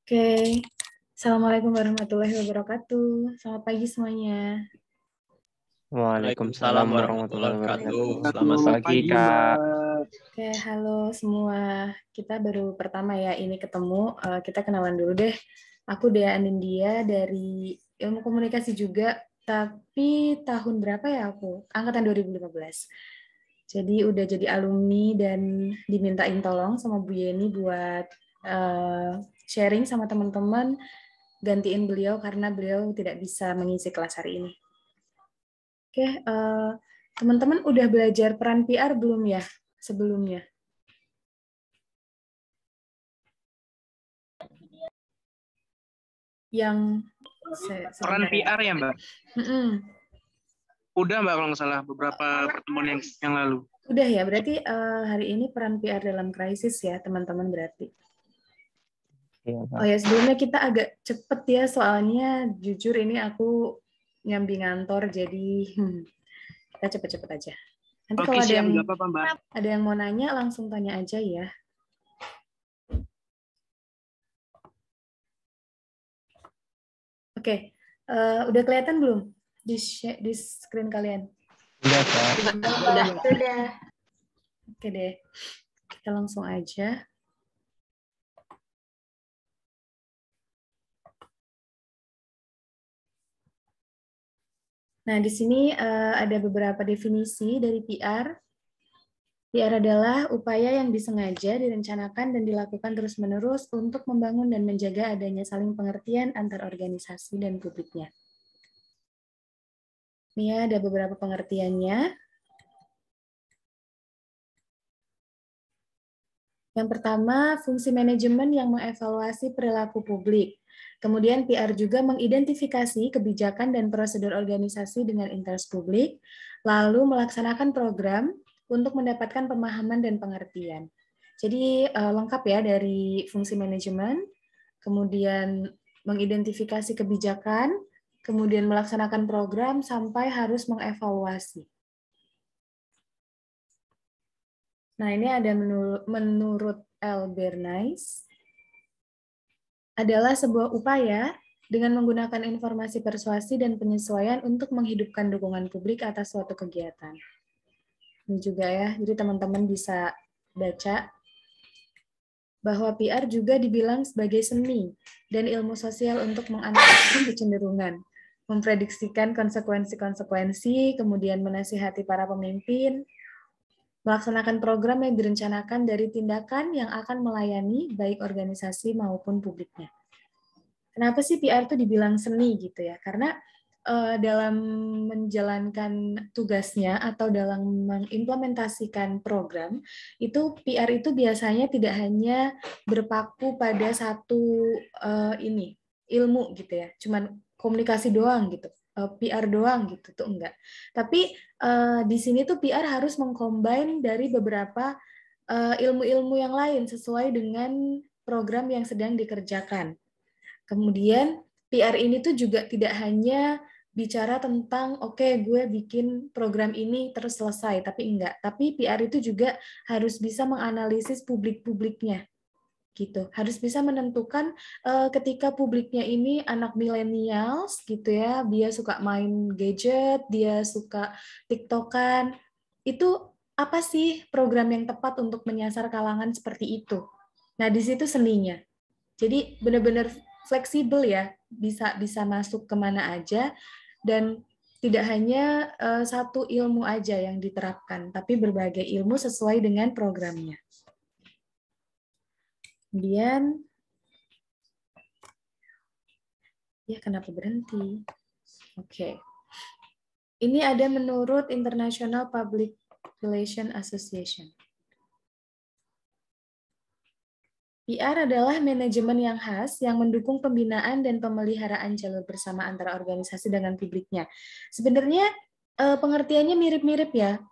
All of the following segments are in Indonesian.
Oke, Assalamualaikum warahmatullahi wabarakatuh. Selamat pagi semuanya. Waalaikumsalam warahmatullahi wabarakatuh. Selamat pagi, Kak. Oke, halo semua. Kita baru pertama ya ini ketemu. Kita kenalan dulu deh. Aku Dea Anindya dari Ilmu Komunikasi juga, tapi tahun berapa ya aku? Angkatan 2015. Jadi udah jadi alumni dan dimintain tolong sama Bu Yeni buat sharing sama teman-teman, gantiin beliau karena beliau tidak bisa mengisi kelas hari ini. Oke, teman-teman udah belajar peran PR belum ya sebelumnya? Yang peran PR ya, Mbak? Udah, Mbak, kalau nggak salah beberapa pertemuan yang lalu. Udah ya, berarti hari ini peran PR dalam krisis ya, teman-teman berarti. Iya, Pak. Oh ya, sebelumnya kita agak cepet ya, soalnya jujur ini aku nyambi ngantor, jadi kita cepet-cepet aja. Nanti Oke, kalau ada siap, yang, nggak apa-apa, Mbak. ada yang mau nanya, langsung tanya aja ya. Oke, udah kelihatan belum di screen kalian? Udah, Pak. Udah. Oke deh, kita langsung aja. Nah, di sini ada beberapa definisi dari PR. PR adalah upaya yang disengaja, direncanakan, dan dilakukan terus-menerus untuk membangun dan menjaga adanya saling pengertian antar organisasi dan publiknya. Ini ada beberapa pengertiannya. Yang pertama, fungsi manajemen yang mengevaluasi perilaku publik. Kemudian PR juga mengidentifikasi kebijakan dan prosedur organisasi dengan interest publik, lalu melaksanakan program untuk mendapatkan pemahaman dan pengertian. Jadi lengkap ya dari fungsi manajemen, kemudian mengidentifikasi kebijakan, kemudian melaksanakan program sampai harus mengevaluasi. Nah, ini ada menurut L. Bernays, adalah sebuah upaya dengan menggunakan informasi persuasi dan penyesuaian untuk menghidupkan dukungan publik atas suatu kegiatan. Ini juga ya, jadi teman-teman bisa baca bahwa PR juga dibilang sebagai seni dan ilmu sosial untuk menganalisis kecenderungan, memprediksikan konsekuensi-konsekuensi, kemudian menasihati para pemimpin, melaksanakan program yang direncanakan dari tindakan yang akan melayani baik organisasi maupun publiknya. Kenapa sih PR itu dibilang seni gitu ya? Karena dalam menjalankan tugasnya atau dalam mengimplementasikan program, itu PR itu biasanya tidak hanya berpaku pada satu ilmu gitu ya, cuman komunikasi doang gitu. PR doang gitu tuh enggak. Tapi di sini tuh PR harus mengcombine dari beberapa ilmu-ilmu yang lain sesuai dengan program yang sedang dikerjakan. Kemudian PR ini tuh juga tidak hanya bicara tentang oke, gue bikin program ini terus selesai, tapi enggak. Tapi PR itu juga harus bisa menganalisis publik-publiknya gitu. Harus bisa menentukan ketika publiknya ini anak millennials gitu ya, dia suka main gadget, dia suka TikTokan. Itu apa sih program yang tepat untuk menyasar kalangan seperti itu? Nah, di situ seninya. Jadi benar-benar fleksibel ya, bisa masuk kemana aja dan tidak hanya satu ilmu aja yang diterapkan, tapi berbagai ilmu sesuai dengan programnya. Kemudian, ya kenapa berhenti? Oke. Ini ada menurut International Public Relations Association. PR adalah manajemen yang khas yang mendukung pembinaan dan pemeliharaan jalur bersama antara organisasi dengan publiknya. Sebenarnya pengertiannya mirip-mirip ya.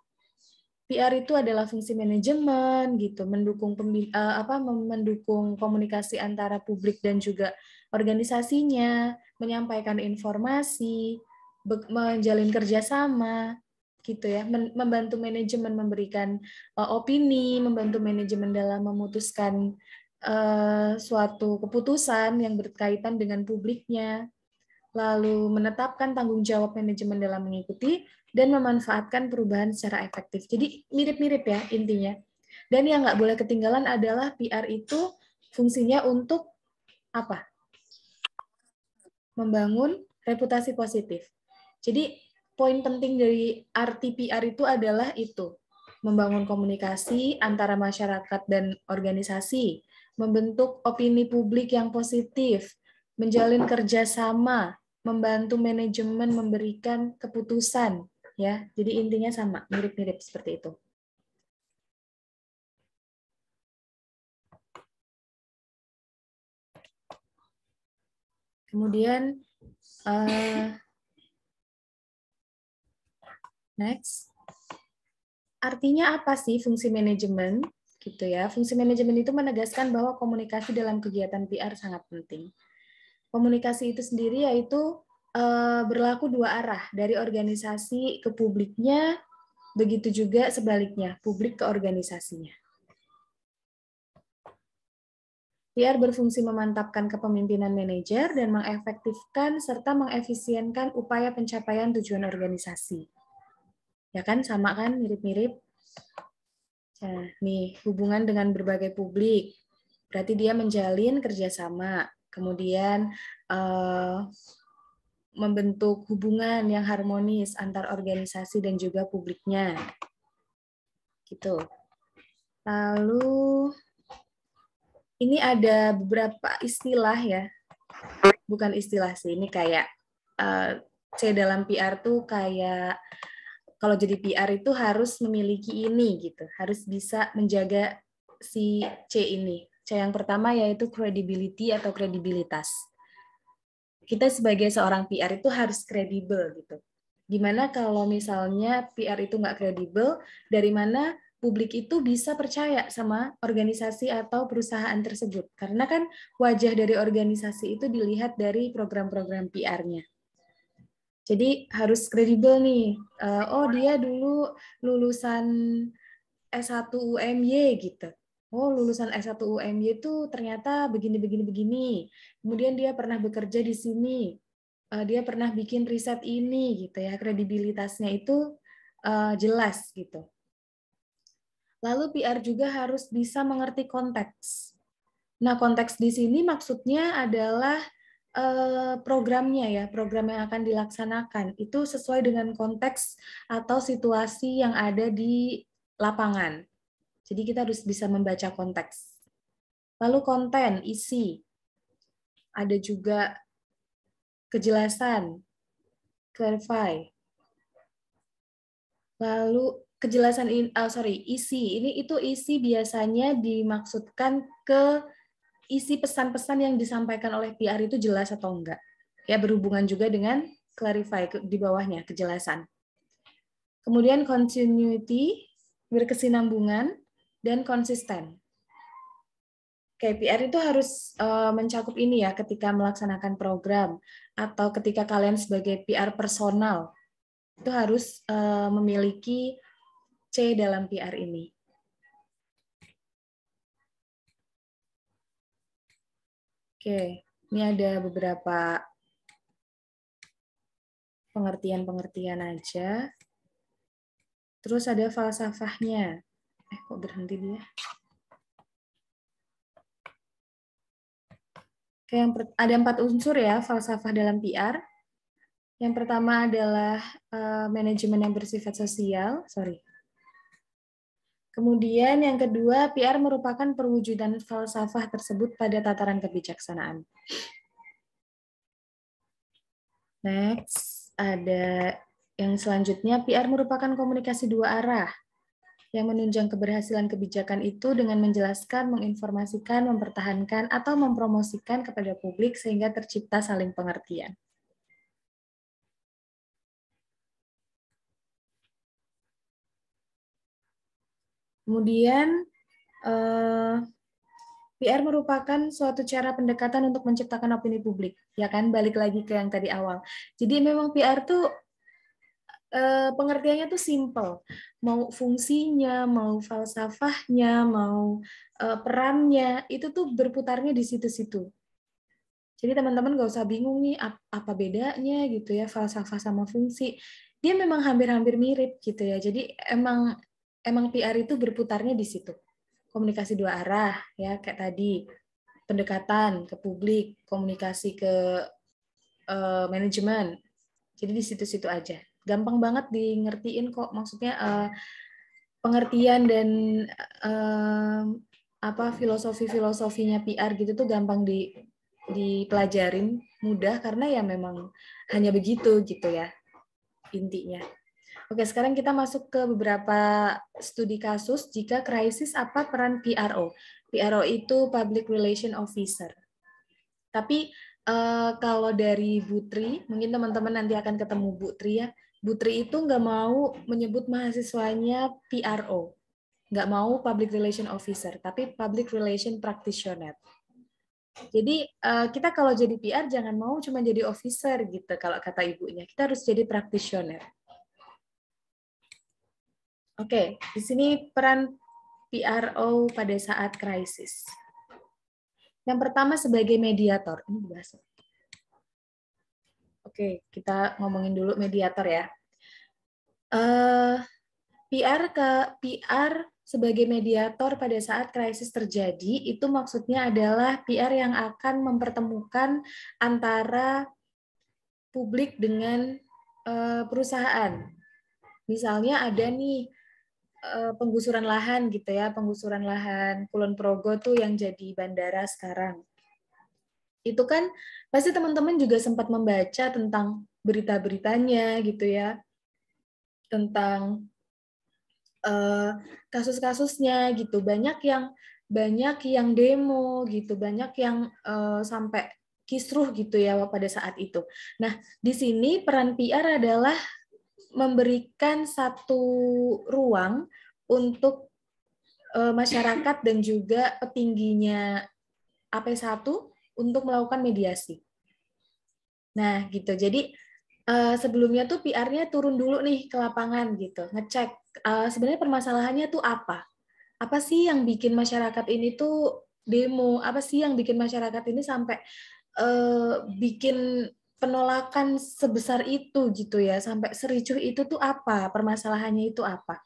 PR itu adalah fungsi manajemen gitu, mendukung mendukung komunikasi antara publik dan juga organisasinya, menyampaikan informasi, menjalin kerjasama gitu ya, membantu manajemen memberikan opini, membantu manajemen dalam memutuskan suatu keputusan yang berkaitan dengan publiknya, lalu menetapkan tanggung jawab manajemen dalam mengikuti, dan memanfaatkan perubahan secara efektif. Jadi mirip-mirip ya intinya. Dan yang nggak boleh ketinggalan adalah PR itu fungsinya untuk apa? Membangun reputasi positif. Jadi poin penting dari arti PR itu adalah itu, membangun komunikasi antara masyarakat dan organisasi, membentuk opini publik yang positif, menjalin kerjasama, membantu manajemen memberikan keputusan, ya. Jadi intinya sama, mirip-mirip seperti itu. Kemudian next, artinya apa sih fungsi manajemen? Gitu ya. Fungsi manajemen itu menegaskan bahwa komunikasi dalam kegiatan PR sangat penting. Komunikasi itu sendiri yaitu berlaku dua arah, dari organisasi ke publiknya, begitu juga sebaliknya, publik ke organisasinya. PR berfungsi memantapkan kepemimpinan manajer dan mengefektifkan serta mengefisienkan upaya pencapaian tujuan organisasi. Ya kan, sama kan, mirip-mirip. Nah, nih, hubungan dengan berbagai publik. Berarti dia menjalin kerjasama, kemudian membentuk hubungan yang harmonis antar organisasi dan juga publiknya. Gitu. Lalu ini ada beberapa istilah ya. Bukan istilah sih, ini kayak C dalam PR tuh kayak kalau jadi PR itu harus memiliki ini gitu, harus bisa menjaga si C ini. C yang pertama yaitu credibility atau kredibilitas. Kita sebagai seorang PR itu harus kredibel gitu. Gimana kalau misalnya PR itu nggak kredibel, dari mana publik itu bisa percaya sama organisasi atau perusahaan tersebut? Karena kan wajah dari organisasi itu dilihat dari program-program PR-nya. Jadi harus kredibel nih. Oh, dia dulu lulusan S1 UMY gitu. Oh, lulusan S1 UMY itu ternyata begini. Kemudian dia pernah bekerja di sini. Dia pernah bikin riset ini gitu ya. Kredibilitasnya itu jelas gitu. Lalu PR juga harus bisa mengerti konteks. Nah, konteks di sini maksudnya adalah programnya ya, program yang akan dilaksanakan itu sesuai dengan konteks atau situasi yang ada di lapangan. Jadi kita harus bisa membaca konteks. Lalu konten, isi. Ada juga kejelasan, clarify. Lalu kejelasan isi. Itu isi biasanya dimaksudkan ke isi pesan-pesan yang disampaikan oleh PR itu jelas atau enggak. Ya, berhubungan juga dengan clarify di bawahnya, kejelasan. Kemudian continuity, berkesinambungan, dan konsisten. KPR itu harus mencakup ini ya ketika melaksanakan program atau ketika kalian sebagai PR personal itu harus memiliki C dalam PR ini. Oke, ini ada beberapa pengertian-pengertian aja. Terus ada falsafahnya. Kok berhenti dia? Oke, ada 4 unsur ya falsafah dalam PR. Yang pertama adalah manajemen yang bersifat sosial. Kemudian yang kedua, PR merupakan perwujudan falsafah tersebut pada tataran kebijaksanaan. Next, ada yang selanjutnya, PR merupakan komunikasi dua arah yang menunjang keberhasilan kebijakan itu dengan menjelaskan, menginformasikan, mempertahankan, atau mempromosikan kepada publik sehingga tercipta saling pengertian. Kemudian, PR merupakan suatu cara pendekatan untuk menciptakan opini publik. Ya kan, balik lagi ke yang tadi awal. Jadi memang PR tuh pengertiannya tuh simple. Mau fungsinya, mau falsafahnya, mau perannya, itu tuh berputarnya di situ-situ. Jadi teman-teman nggak usah bingung nih apa bedanya gitu ya falsafah sama fungsi. Dia memang hampir-hampir mirip gitu ya. Jadi emang PR itu berputarnya di situ. Komunikasi dua arah ya kayak tadi, pendekatan ke publik, komunikasi ke manajemen. Jadi di situ-situ aja. Gampang banget di ngertiin kok. Maksudnya pengertian dan filosofinya PR gitu tuh gampang dipelajarin, mudah karena ya memang hanya begitu gitu ya intinya. Oke, sekarang kita masuk ke beberapa studi kasus jika krisis apa peran PRO. PRO itu Public Relation Officer. Tapi kalau dari Bu Tri, mungkin teman-teman nanti akan ketemu Bu Tri ya. Bu Tri itu nggak mau menyebut mahasiswanya PRO, nggak mau Public Relation Officer, tapi Public Relation Practitioner. Jadi kita kalau jadi PR jangan mau cuma jadi officer gitu kalau kata ibunya. Kita harus jadi practitioner. Oke, di sini peran PRO pada saat krisis. Yang pertama sebagai mediator. Ini dibahas. Oke, kita ngomongin dulu mediator ya. PR sebagai mediator pada saat krisis terjadi, itu maksudnya adalah PR yang akan mempertemukan antara publik dengan perusahaan. Misalnya ada nih penggusuran lahan gitu ya, penggusuran lahan Kulon Progo tuh yang jadi bandara sekarang. Itu kan pasti teman-teman juga sempat membaca tentang berita-beritanya gitu ya, tentang kasus-kasusnya gitu. Banyak yang demo gitu, banyak yang sampai kisruh gitu ya pada saat itu. Nah, di sini peran PR adalah memberikan satu ruang untuk masyarakat dan juga petingginya AP1 untuk melakukan mediasi. Nah, gitu. Jadi sebelumnya tuh PR-nya turun dulu nih ke lapangan gitu, ngecek sebenarnya permasalahannya tuh apa? Apa sih yang bikin masyarakat ini tuh demo? Apa sih yang bikin masyarakat ini sampai bikin penolakan sebesar itu gitu ya, sampai sericuh itu tuh apa? Permasalahannya itu apa?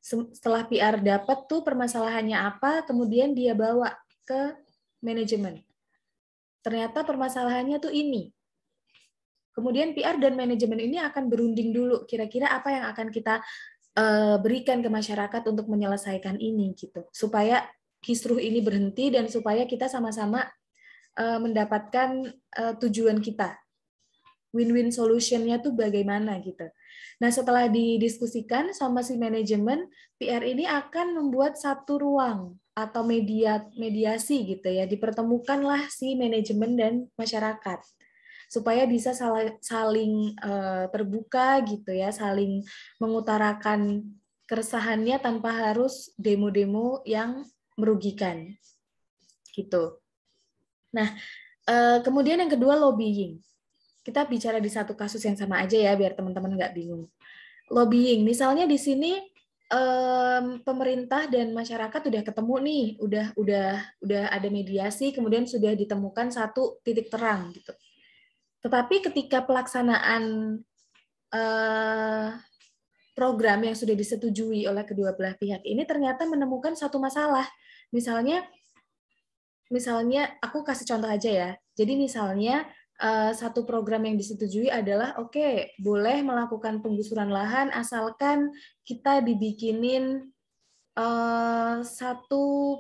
Setelah PR dapat tuh permasalahannya apa, kemudian dia bawa ke manajemen. Ternyata permasalahannya tuh ini. Kemudian PR dan manajemen ini akan berunding dulu, kira-kira apa yang akan kita berikan ke masyarakat untuk menyelesaikan ini gitu, supaya kisruh ini berhenti dan supaya kita sama-sama mendapatkan tujuan kita. Win-win solution-nya tuh bagaimana gitu. Nah, setelah didiskusikan sama si manajemen, PR ini akan membuat satu ruang atau mediasi gitu ya, dipertemukanlah si manajemen dan masyarakat supaya bisa saling terbuka gitu ya, saling mengutarakan keresahannya tanpa harus demo-demo yang merugikan gitu. Nah, kemudian yang kedua lobbying. Kita bicara di satu kasus yang sama aja ya, biar teman-teman nggak bingung. Lobbying, misalnya di sini pemerintah dan masyarakat udah ketemu nih, udah ada mediasi, kemudian sudah ditemukan satu titik terang gitu. Tetapi ketika pelaksanaan program yang sudah disetujui oleh kedua belah pihak ini ternyata menemukan satu masalah. Misalnya aku kasih contoh aja ya. Jadi misalnya satu program yang disetujui adalah oke, boleh melakukan penggusuran lahan asalkan kita dibikinin satu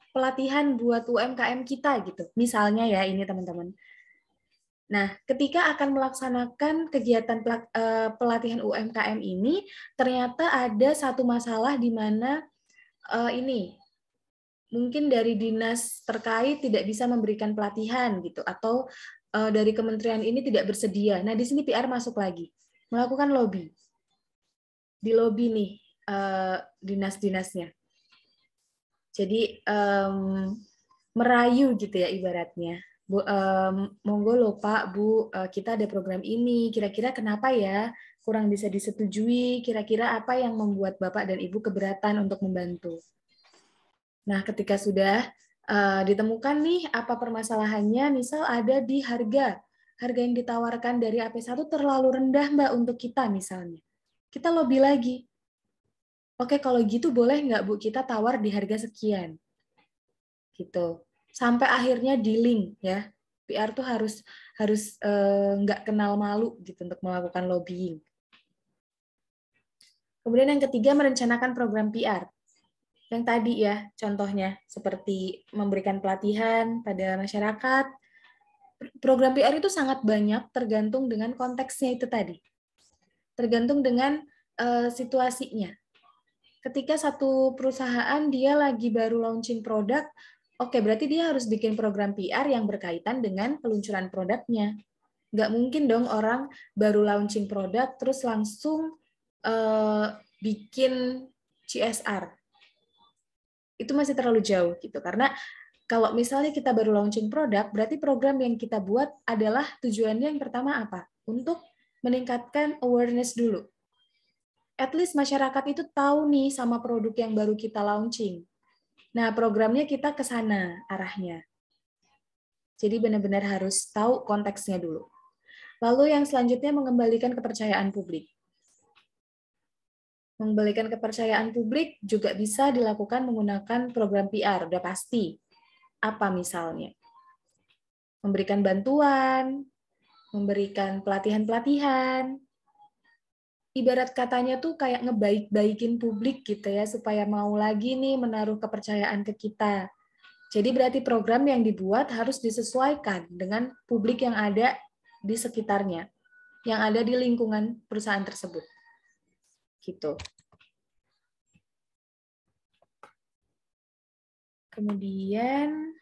pelatihan buat UMKM kita gitu. Misalnya ya ini teman-teman. Nah, ketika akan melaksanakan kegiatan pelatihan UMKM ini, ternyata ada satu masalah di mana ini mungkin dari dinas terkait tidak bisa memberikan pelatihan gitu, atau dari kementerian ini tidak bersedia. Nah, di sini PR masuk lagi, melakukan lobby. Di lobby nih dinas-dinasnya. Jadi merayu gitu ya ibaratnya. Bu, monggo loh Pak, Bu, kita ada program ini. Kira-kira kenapa ya kurang bisa disetujui? Kira-kira apa yang membuat Bapak dan Ibu keberatan untuk membantu? Nah, ketika sudah ditemukan nih apa permasalahannya, misal ada di harga yang ditawarkan dari AP1 terlalu rendah Mbak untuk kita misalnya. Kita lobby lagi. Oke, kalau gitu boleh nggak Bu kita tawar di harga sekian? Gitu. Sampai akhirnya dealing ya. PR tuh harus nggak kenal malu gitu untuk melakukan lobbying. Kemudian yang ketiga, merencanakan program PR. Yang tadi ya, contohnya seperti memberikan pelatihan pada masyarakat. Program PR itu sangat banyak tergantung dengan konteksnya itu tadi. Tergantung dengan situasinya. Ketika satu perusahaan dia lagi baru launching produk, oke, berarti dia harus bikin program PR yang berkaitan dengan peluncuran produknya. Nggak mungkin dong orang baru launching produk terus langsung bikin CSR. Itu masih terlalu jauh gitu. Karena kalau misalnya kita baru launching produk, berarti program yang kita buat adalah tujuannya yang pertama apa? Untuk meningkatkan awareness dulu. At least masyarakat itu tahu nih sama produk yang baru kita launching. Nah, programnya kita ke sana arahnya. Jadi benar-benar harus tahu konteksnya dulu. Lalu yang selanjutnya mengembalikan kepercayaan publik. Mengembalikan kepercayaan publik juga bisa dilakukan menggunakan program PR, udah pasti. Apa misalnya? Memberikan bantuan, memberikan pelatihan-pelatihan. Ibarat katanya tuh kayak ngebaik-baikin publik gitu ya, supaya mau lagi nih menaruh kepercayaan ke kita. Jadi berarti program yang dibuat harus disesuaikan dengan publik yang ada di sekitarnya, yang ada di lingkungan perusahaan tersebut. Gitu. Kemudian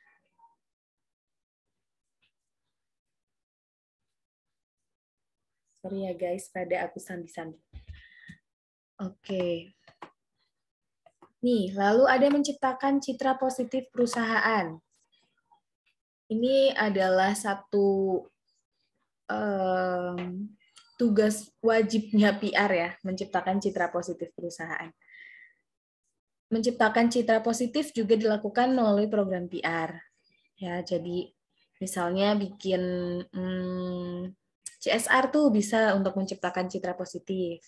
sorry ya guys, pada aku sambil-sambil. Oke. Nih, lalu ada menciptakan citra positif perusahaan. Ini adalah satu tugas wajibnya PR ya, menciptakan citra positif perusahaan. Menciptakan citra positif juga dilakukan melalui program PR. Ya, jadi misalnya bikin CSR tuh bisa untuk menciptakan citra positif.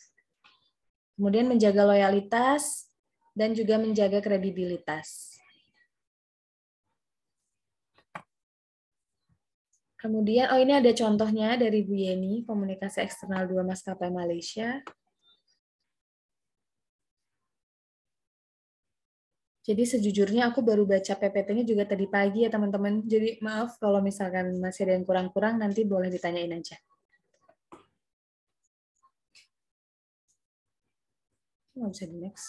Kemudian menjaga loyalitas dan juga menjaga kredibilitas. Kemudian, oh ini ada contohnya dari Bu Yeni, Komunikasi Eksternal 2 Maskapai Malaysia. Jadi sejujurnya aku baru baca PPT-nya juga tadi pagi ya teman-teman. Jadi maaf kalau misalkan masih ada yang kurang-kurang, nanti boleh ditanyain aja. Nggak bisa di next.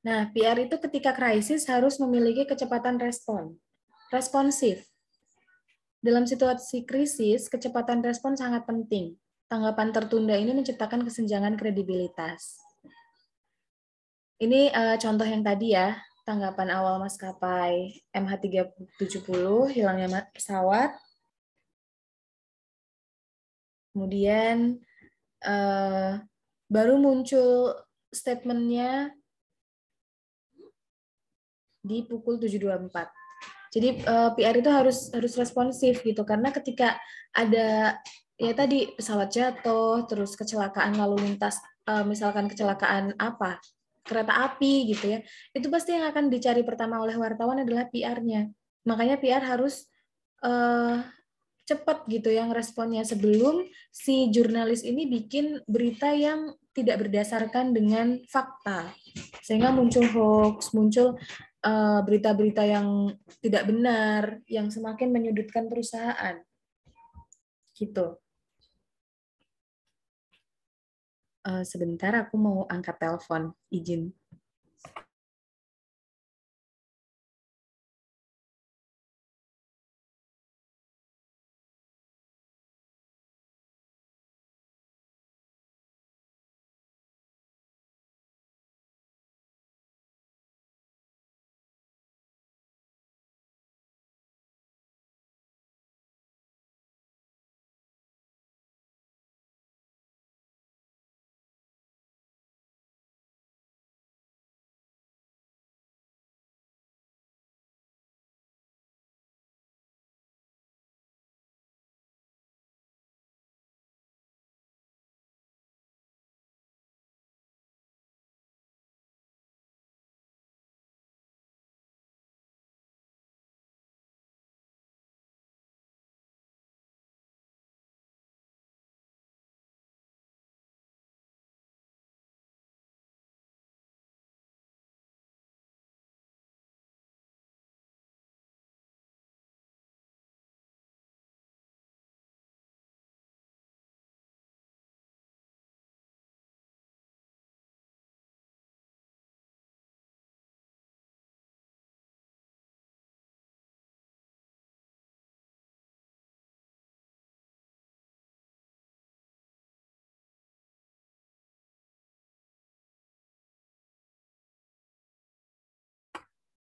Nah, PR itu ketika krisis harus memiliki kecepatan respon. Responsif. Dalam situasi krisis, kecepatan respon sangat penting. Tanggapan tertunda ini menciptakan kesenjangan kredibilitas. Ini contoh yang tadi ya, tanggapan awal maskapai MH370, hilangnya pesawat. Kemudian baru muncul statementnya di pukul 7.24. Jadi PR itu harus responsif gitu, karena ketika ada ya tadi pesawat jatuh, terus kecelakaan lalu lintas, misalkan kecelakaan apa, kereta api gitu ya, itu pasti yang akan dicari pertama oleh wartawan adalah PR-nya. Makanya PR harus cepat gitu yang responnya sebelum si jurnalis ini bikin berita yang tidak berdasarkan dengan fakta, sehingga muncul hoax, muncul berita-berita yang tidak benar, yang semakin menyudutkan perusahaan. Gitu. Sebentar, aku mau angkat telepon. Izin.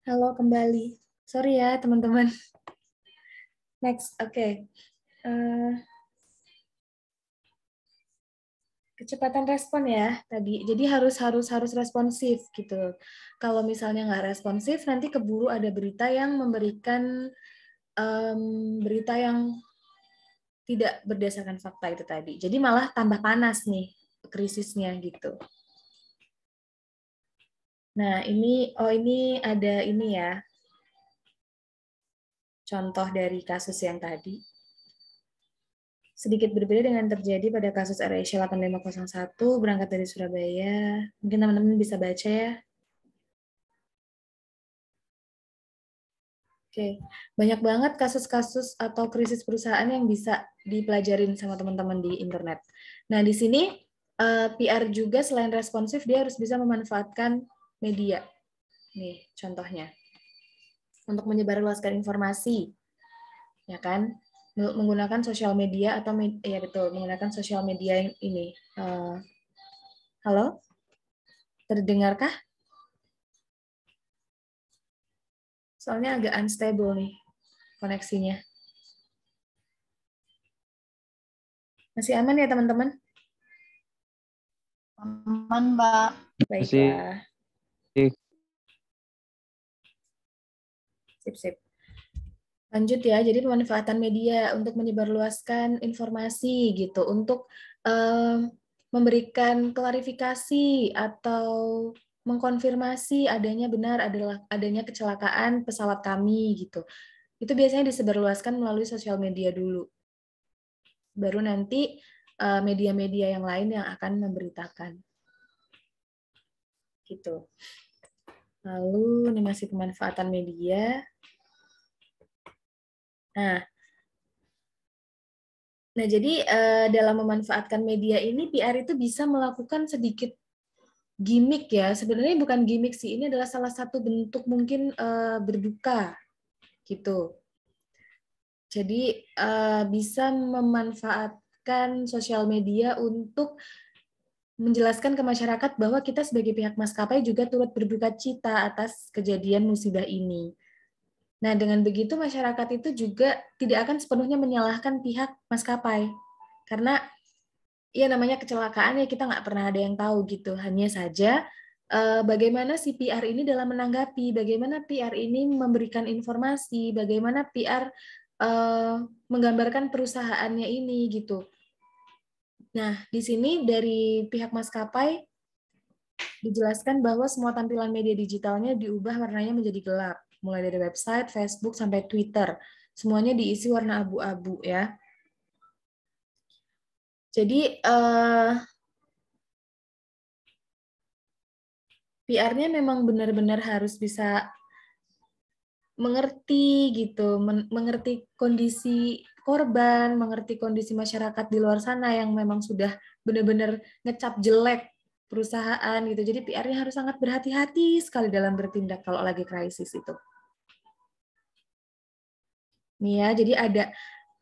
Halo kembali. Sorry ya teman-teman. Next, oke. Kecepatan respon ya tadi. Jadi harus responsif gitu. Kalau misalnya nggak responsif, nanti keburu ada berita yang memberikan berita yang tidak berdasarkan fakta itu tadi. Jadi malah tambah panas nih krisisnya gitu. Nah, ini ada ini ya. Contoh dari kasus yang tadi. Sedikit berbeda dengan terjadi pada kasus AirAsia 8501 berangkat dari Surabaya. Mungkin teman-teman bisa baca ya. Oke, banyak banget kasus-kasus atau krisis perusahaan yang bisa dipelajarin sama teman-teman di internet. Nah, di sini PR juga selain responsif, dia harus bisa memanfaatkan media. Nih, contohnya. Untuk menyebarluaskan informasi, ya kan? Menggunakan sosial media atau ya betul, menggunakan sosial media yang ini. Halo? Terdengarkah? Soalnya agak unstable nih koneksinya. Masih aman ya teman-teman? Aman, Mbak. Baiklah. Sip. Lanjut ya, jadi pemanfaatan media untuk menyebarluaskan informasi gitu, untuk memberikan klarifikasi atau mengkonfirmasi adanya kecelakaan pesawat kami gitu. Itu biasanya disebarluaskan melalui sosial media dulu. Baru nanti media-media yang lain yang akan memberitakan. Gitu. Lalu ini masih pemanfaatan media. Nah, jadi dalam memanfaatkan media ini, PR itu bisa melakukan sedikit gimmick ya. Sebenarnya bukan gimmick sih, ini adalah salah satu bentuk mungkin berduka gitu. Jadi bisa memanfaatkan sosial media untuk menjelaskan ke masyarakat bahwa kita sebagai pihak maskapai juga turut berduka cita atas kejadian musibah ini. Nah, dengan begitu masyarakat itu juga tidak akan sepenuhnya menyalahkan pihak maskapai. Karena ya namanya kecelakaan ya kita nggak pernah ada yang tahu gitu. Hanya saja bagaimana si PR ini dalam menanggapi, bagaimana PR ini memberikan informasi, bagaimana PR menggambarkan perusahaannya ini gitu. Nah, di sini dari pihak maskapai dijelaskan bahwa semua tampilan media digitalnya diubah warnanya menjadi gelap, mulai dari website, Facebook, sampai Twitter. Semuanya diisi warna abu-abu ya. Jadi PR-nya memang benar-benar harus bisa mengerti gitu, mengerti kondisi korban, mengerti kondisi masyarakat di luar sana yang memang sudah benar-benar ngecap jelek perusahaan gitu. Jadi PR-nya harus sangat berhati-hati sekali dalam bertindak kalau lagi krisis itu. Nih ya, jadi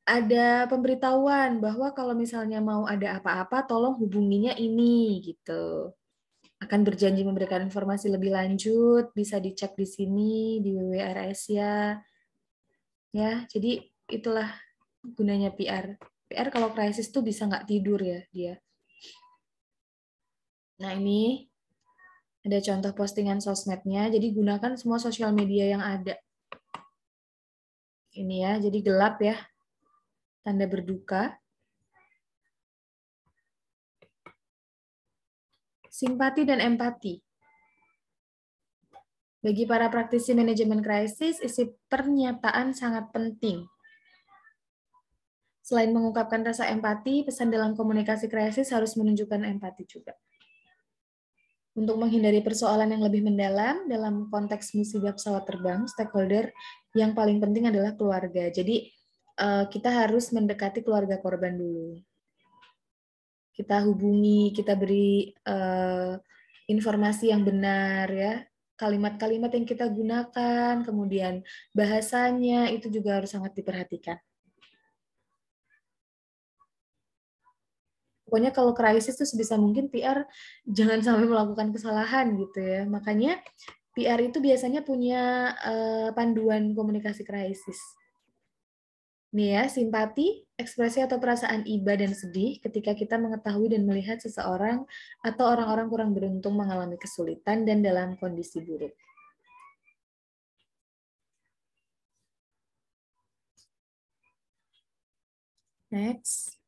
ada pemberitahuan bahwa kalau misalnya mau ada apa-apa, tolong hubunginya ini gitu. Akan berjanji memberikan informasi lebih lanjut, bisa dicek di sini di www.AirAsia. Ya, jadi itulah gunanya PR. PR kalau krisis tuh bisa nggak tidur ya dia. Nah ini ada contoh postingan sosmednya. Jadi gunakan semua sosial media yang ada. Ini ya, jadi gelap ya. Tanda berduka. Simpati dan empati. Bagi para praktisi manajemen krisis, isi pernyataan sangat penting. Selain mengungkapkan rasa empati, pesan dalam komunikasi krisis harus menunjukkan empati juga. Untuk menghindari persoalan yang lebih mendalam dalam konteks musibah pesawat terbang, stakeholder yang paling penting adalah keluarga. Jadi kita harus mendekati keluarga korban dulu. Kita hubungi, kita beri informasi yang benar ya. Kalimat-kalimat yang kita gunakan, kemudian bahasanya itu juga harus sangat diperhatikan. Pokoknya kalau krisis itu sebisa mungkin PR jangan sampai melakukan kesalahan gitu ya. Makanya PR itu biasanya punya panduan komunikasi krisis. Nih ya, simpati, ekspresi atau perasaan iba dan sedih ketika kita mengetahui dan melihat seseorang atau orang-orang kurang beruntung mengalami kesulitan dan dalam kondisi buruk. Next.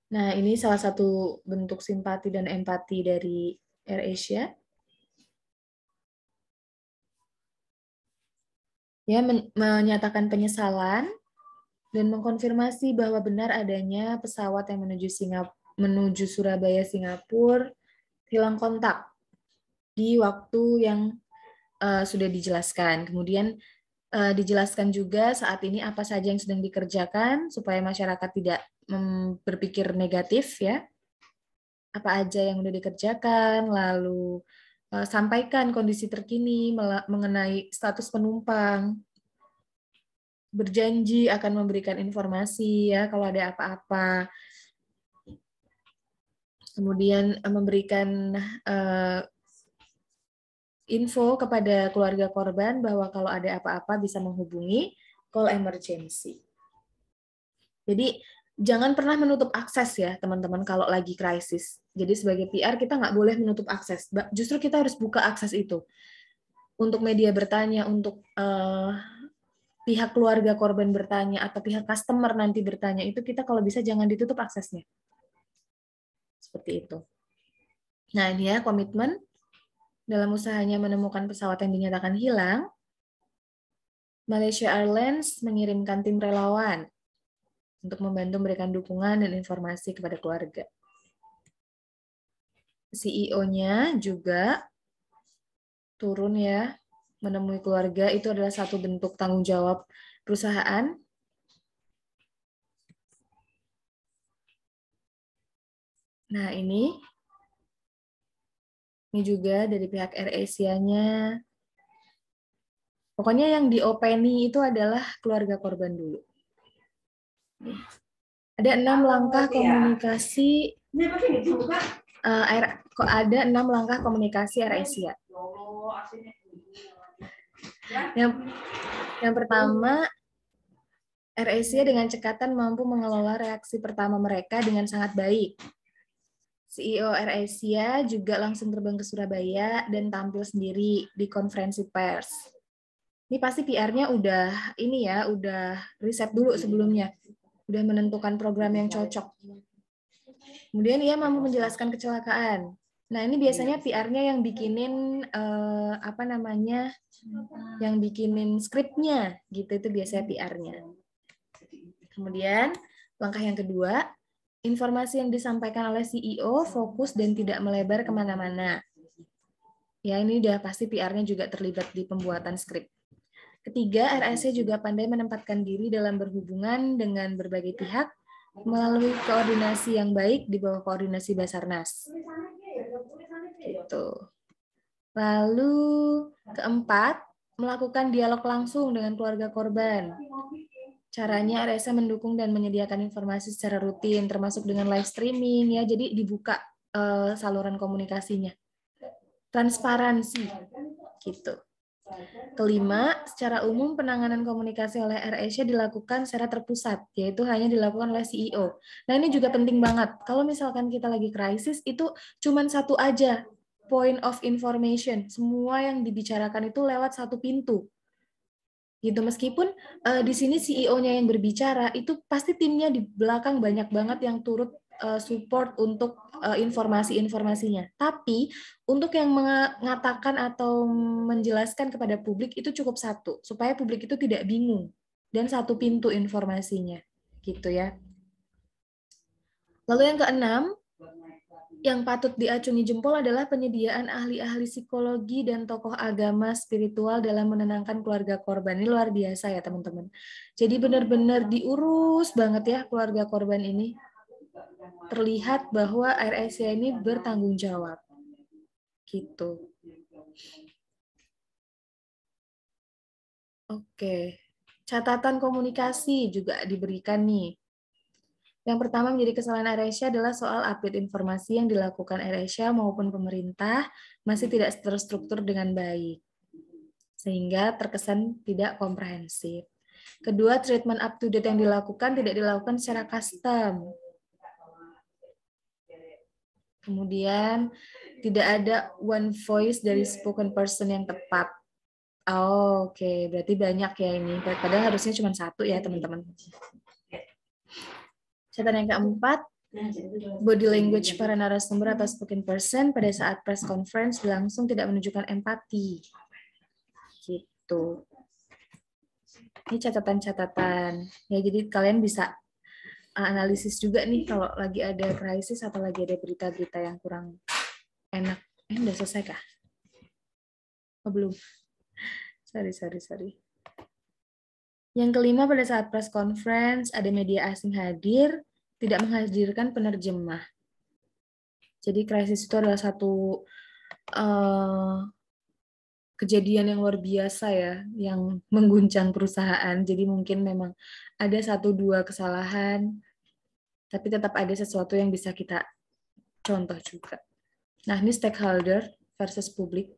Nah, ini salah satu bentuk simpati dan empati dari AirAsia. Ya, menyatakan penyesalan dan mengkonfirmasi bahwa benar adanya pesawat yang menuju Surabaya, Singapura, hilang kontak di waktu yang sudah dijelaskan. Kemudian dijelaskan juga saat ini apa saja yang sedang dikerjakan supaya masyarakat tidak berpikir negatif ya. Apa aja yang sudah dikerjakan, lalu sampaikan kondisi terkini mengenai status penumpang. Berjanji akan memberikan informasi ya kalau ada apa-apa. Kemudian memberikan info kepada keluarga korban bahwa kalau ada apa-apa bisa menghubungi call emergency. Jadi jangan pernah menutup akses ya teman-teman kalau lagi krisis. Jadi sebagai PR kita nggak boleh menutup akses. Justru kita harus buka akses itu. Untuk media bertanya, untuk pihak keluarga korban bertanya, atau pihak customer nanti bertanya, itu kita kalau bisa jangan ditutup aksesnya. Seperti itu. Nah ini ya komitmen dalam usahanya menemukan pesawat yang dinyatakan hilang. Malaysia Airlines mengirimkan tim relawan untuk membantu memberikan dukungan dan informasi kepada keluarga. CEO-nya juga turun ya, menemui keluarga, itu adalah satu bentuk tanggung jawab perusahaan. Nah, ini juga dari pihak AirAsia-nya. Pokoknya yang diopeni itu adalah keluarga korban dulu. Ada 6 langkah komunikasi ada 6 langkah komunikasi AirAsia. Yang pertama, AirAsia dengan cekatan mampu mengelola reaksi pertama mereka dengan sangat baik. CEO AirAsia juga langsung terbang ke Surabaya dan tampil sendiri di konferensi pers. Ini pasti PR-nya udah riset dulu sebelumnya, udah menentukan program yang cocok. Kemudian ia mampu menjelaskan kecelakaan. Nah ini biasanya PR-nya yang bikinin yang bikinin skripnya, gitu itu biasanya PR-nya. Kemudian langkah yang kedua, informasi yang disampaikan oleh CEO fokus dan tidak melebar kemana-mana. Ya ini udah pasti PR-nya juga terlibat di pembuatan skrip. Ketiga, AirAsia juga pandai menempatkan diri dalam berhubungan dengan berbagai pihak melalui koordinasi yang baik di bawah koordinasi Basarnas. Gitu. Lalu keempat, melakukan dialog langsung dengan keluarga korban. Caranya AirAsia mendukung dan menyediakan informasi secara rutin, termasuk dengan live streaming ya. Jadi dibuka saluran komunikasinya. Transparansi, gitu. Kelima, secara umum penanganan komunikasi oleh AirAsia dilakukan secara terpusat, yaitu hanya dilakukan oleh CEO. Nah ini juga penting banget. Kalau misalkan kita lagi krisis, itu cuma satu aja point of information. Semua yang dibicarakan itu lewat satu pintu. Gitu. Meskipun di sini CEO-nya yang berbicara, itu pasti timnya di belakang banyak banget yang turut support untuk informasi-informasinya. Tapi untuk yang mengatakan atau menjelaskan kepada publik itu cukup satu, supaya publik itu tidak bingung dan satu pintu informasinya, gitu ya. Lalu yang keenam, yang patut diacungi jempol adalah penyediaan ahli-ahli psikologi dan tokoh agama spiritual dalam menenangkan keluarga korban. Ini luar biasa ya teman-teman. Jadi benar-benar diurus banget ya keluarga korban ini. Terlihat bahwa AirAsia ini bertanggung jawab. Gitu. Oke. Catatan komunikasi juga diberikan nih. Yang pertama menjadi kesalahan AirAsia adalah soal update informasi yang dilakukan AirAsia maupun pemerintah masih tidak terstruktur dengan baik, sehingga terkesan tidak komprehensif. Kedua, treatment up to date yang dilakukan tidak dilakukan secara custom. Kemudian, tidak ada one voice dari spoken person yang tepat. Oh, oke. Berarti banyak ya ini. Padahal harusnya cuma satu ya, teman-teman. Catatan yang keempat, body language para narasumber atau spoken person pada saat press conference berlangsung tidak menunjukkan empati. Gitu. Ini catatan-catatan. Ya, jadi kalian bisa analisis juga nih kalau lagi ada krisis atau lagi ada berita-berita yang kurang enak. Udah selesai kah? Oh, belum. Sorry. Yang kelima, pada saat press conference ada media asing hadir, tidak menghadirkan penerjemah. Jadi krisis itu adalah satu kejadian yang luar biasa ya, yang mengguncang perusahaan. Jadi mungkin memang ada 1-2 kesalahan, tapi tetap ada sesuatu yang bisa kita contoh juga. Nah, ini stakeholder versus publik.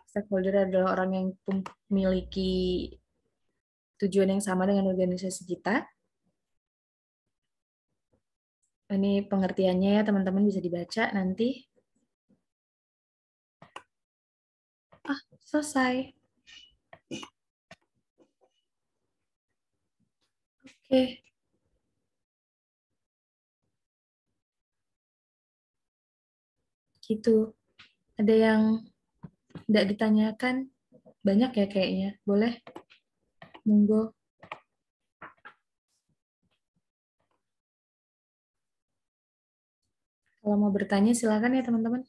Stakeholder adalah orang yang memiliki tujuan yang sama dengan organisasi kita. Ini pengertiannya ya, teman-teman bisa dibaca nanti. Selesai. Oke. Gitu. Ada yang tidak ditanyakan? Banyak ya kayaknya. Boleh? Monggo. Kalau mau bertanya silakan ya teman-teman.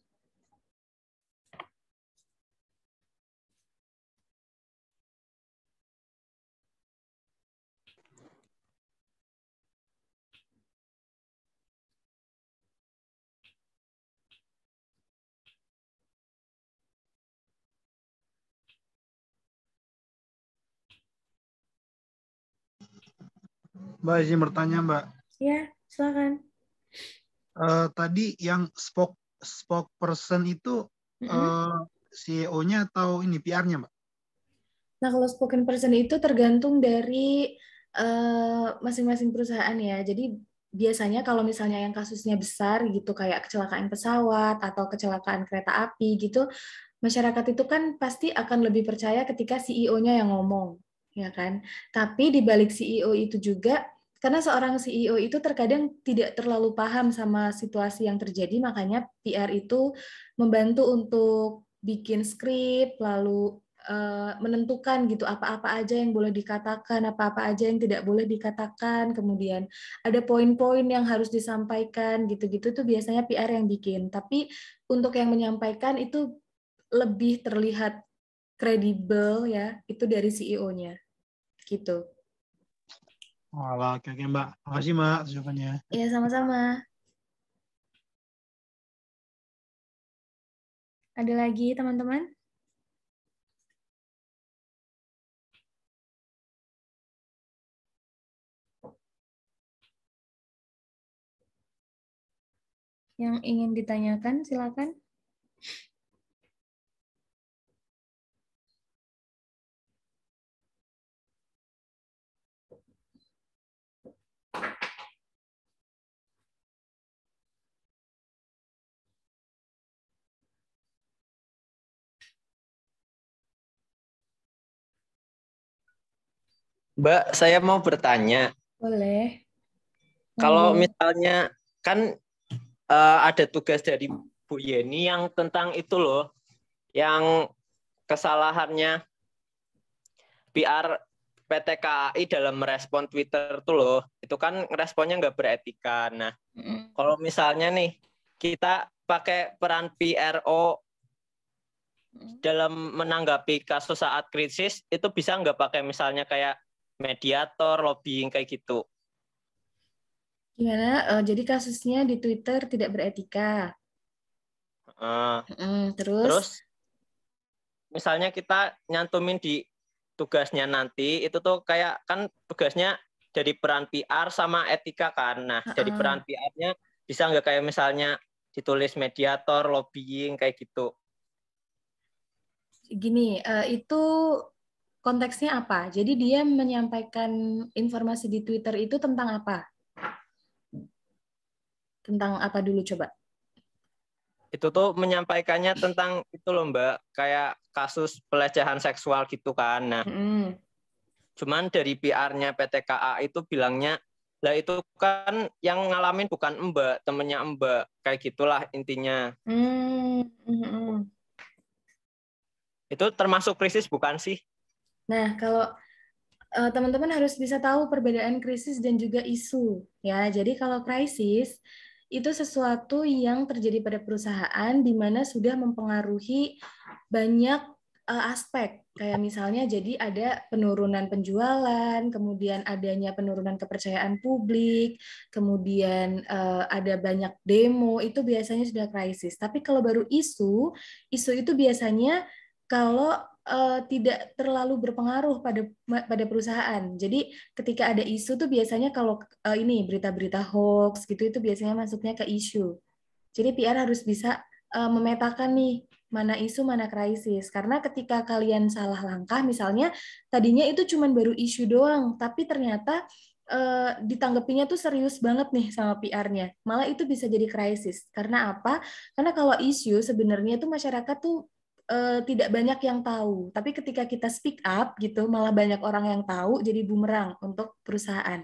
Mbak izin bertanya, Mbak. Ya, silakan. Tadi yang spokesperson itu CEO-nya atau ini PR-nya, Mbak? Nah, kalau spoken person itu tergantung dari masing-masing perusahaan ya. Jadi biasanya kalau misalnya yang kasusnya besar gitu, kayak kecelakaan pesawat atau kecelakaan kereta api gitu, masyarakat itu kan pasti akan lebih percaya ketika CEO-nya yang ngomong, ya kan? Tapi di balik CEO itu juga, karena seorang CEO itu terkadang tidak terlalu paham sama situasi yang terjadi, makanya PR itu membantu untuk bikin skrip, lalu menentukan gitu apa-apa aja yang boleh dikatakan, apa-apa aja yang tidak boleh dikatakan, kemudian ada poin-poin yang harus disampaikan gitu-gitu tuh biasanya PR yang bikin. Tapi untuk yang menyampaikan itu lebih terlihat kredibel ya, itu dari CEO-nya. Gitu. Walah, oke, Mbak. Makasih, Mbak, jawabannya. Ya, sama-sama. Ada lagi, teman-teman? Yang ingin ditanyakan, silakan. Mbak, saya mau bertanya. Boleh. Kalau misalnya kan ada tugas dari Bu Yeni yang tentang itu loh, yang kesalahannya PR PT KAI dalam merespon Twitter tuh loh, itu kan responnya nggak beretika. Nah, kalau misalnya nih kita pakai peran PRO dalam menanggapi kasus saat krisis, itu bisa nggak pakai misalnya kayak mediator, lobbying kayak gitu? Gimana? Jadi kasusnya di Twitter tidak beretika. Terus misalnya kita nyantumin di tugasnya nanti, itu tuh kayak kan tugasnya dari peran PR sama etika kan. Nah, dari peran PR-nya bisa nggak kayak misalnya ditulis mediator, lobbying kayak gitu. Gini, itu konteksnya apa? Jadi dia menyampaikan informasi di Twitter itu tentang apa? Tentang apa dulu coba? Itu tuh menyampaikannya tentang itu loh Mbak, kayak kasus pelecehan seksual gitu kan. Nah, cuman dari PR-nya PT KA itu bilangnya, lah itu kan yang ngalamin bukan Mbak, temennya Mbak. Kayak gitulah intinya. Itu termasuk krisis bukan sih? Nah, kalau teman-teman harus bisa tahu perbedaan krisis dan juga isu. Ya, jadi kalau krisis itu sesuatu yang terjadi pada perusahaan di mana sudah mempengaruhi banyak aspek, kayak misalnya jadi ada penurunan penjualan, kemudian adanya penurunan kepercayaan publik, kemudian ada banyak demo, itu biasanya sudah krisis. Tapi kalau baru isu itu biasanya kalau tidak terlalu berpengaruh pada perusahaan. Jadi ketika ada isu tuh biasanya kalau ini berita-berita hoax gitu itu biasanya masuknya ke isu. Jadi PR harus bisa memetakan nih mana isu mana krisis. Karena ketika kalian salah langkah misalnya tadinya itu cuma baru isu doang, tapi ternyata ditanggapinya tuh serius banget nih sama PR-nya. Malah itu bisa jadi krisis. Karena apa? Karena kalau isu sebenarnya tuh masyarakat tuh tidak banyak yang tahu. Tapi ketika kita speak up gitu, malah banyak orang yang tahu, jadi bumerang untuk perusahaan.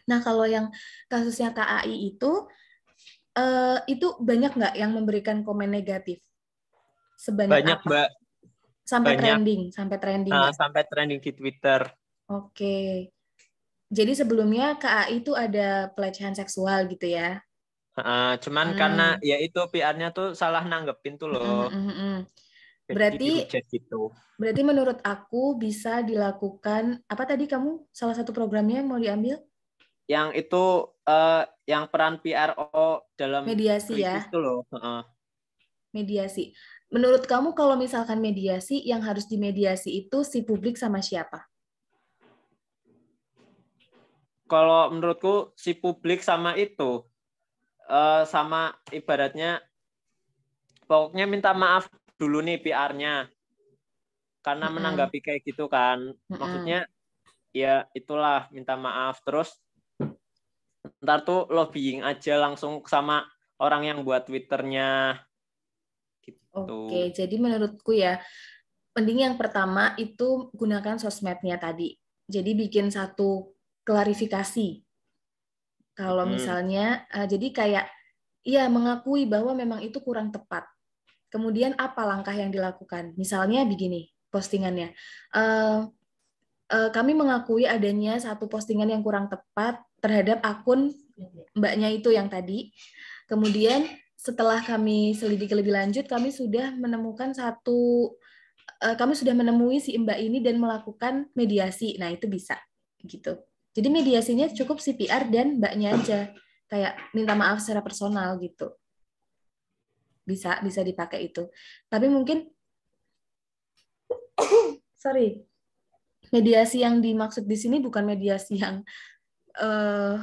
Nah, kalau yang kasusnya KAI itu banyak nggak yang memberikan komen negatif? Sebanyak Banyak, apa? Mbak. Sampai Banyak. sampai trending nggak? Sampai trending di Twitter. Oke. Jadi sebelumnya KAI itu ada pelecehan seksual gitu ya? Cuman karena ya itu PR-nya tuh salah nanggepin tuh loh. Jadi dihujat gitu. Berarti menurut aku bisa dilakukan, apa tadi kamu salah satu programnya yang mau diambil? Yang itu yang peran PRO dalam Mediasi krisis ya? tuh loh. Mediasi. Menurut kamu kalau misalkan mediasi, yang harus dimediasi itu si publik sama siapa? Kalau menurutku si publik sama itu, sama ibaratnya, pokoknya minta maaf dulu nih PR-nya. Karena menanggapi kayak gitu kan. Maksudnya ya itulah minta maaf. Terus ntar tuh lobbying aja langsung sama orang yang buat Twitternya. Gitu. Oke, jadi menurutku ya, penting yang pertama itu gunakan sosmednya tadi. Jadi bikin satu klarifikasi. Kalau misalnya, jadi kayak, ya mengakui bahwa memang itu kurang tepat. Kemudian apa langkah yang dilakukan? Misalnya begini, postingannya. Kami mengakui adanya satu postingan yang kurang tepat terhadap akun mbaknya itu yang tadi. Kemudian setelah kami selidiki lebih lanjut, kami sudah menemui si mbak ini dan melakukan mediasi. Nah, itu bisa gitu. Jadi mediasinya cukup CPR dan mbaknya aja. Kayak minta maaf secara personal gitu. Bisa dipakai itu. Tapi mungkin mediasi yang dimaksud di sini bukan mediasi yang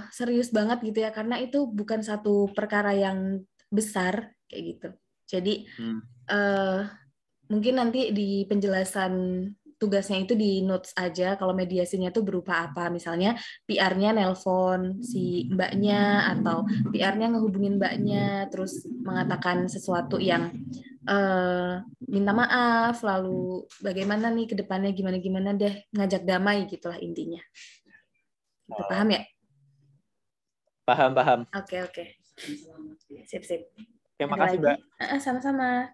serius banget gitu ya, karena itu bukan satu perkara yang besar kayak gitu. Jadi mungkin nanti di penjelasan tugasnya itu di notes aja kalau mediasinya itu berupa apa. Misalnya PR-nya nelpon si mbaknya atau PR-nya ngehubungin mbaknya terus mengatakan sesuatu yang minta maaf, lalu bagaimana nih ke depannya gimana-gimana deh, ngajak damai gitulah intinya. Gitu, paham ya? Paham. Oke. Sip. Terima Ada kasih, lagi? Mbak. Sama-sama.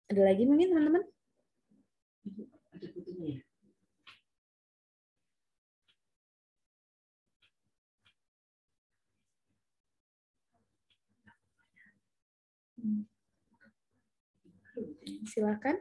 Ada lagi mungkin teman-teman? Silakan.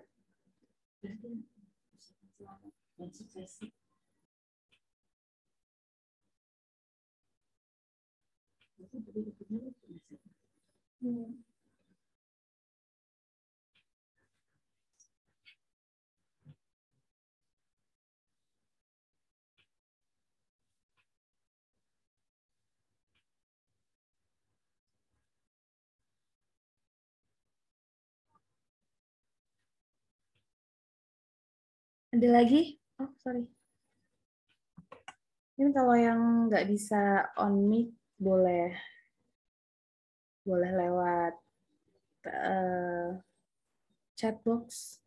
Ada lagi? Oh, sorry. Ini kalau yang nggak bisa on mic, boleh lewat chat box.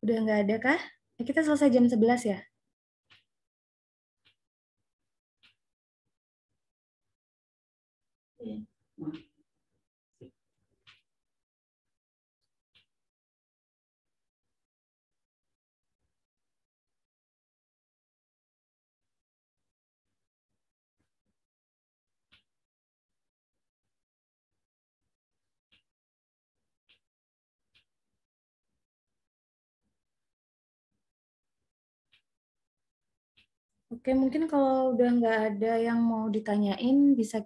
Udah nggak ada kah? Kita selesai jam 11 ya? Oke, mungkin kalau udah nggak ada yang mau ditanyain, bisa kita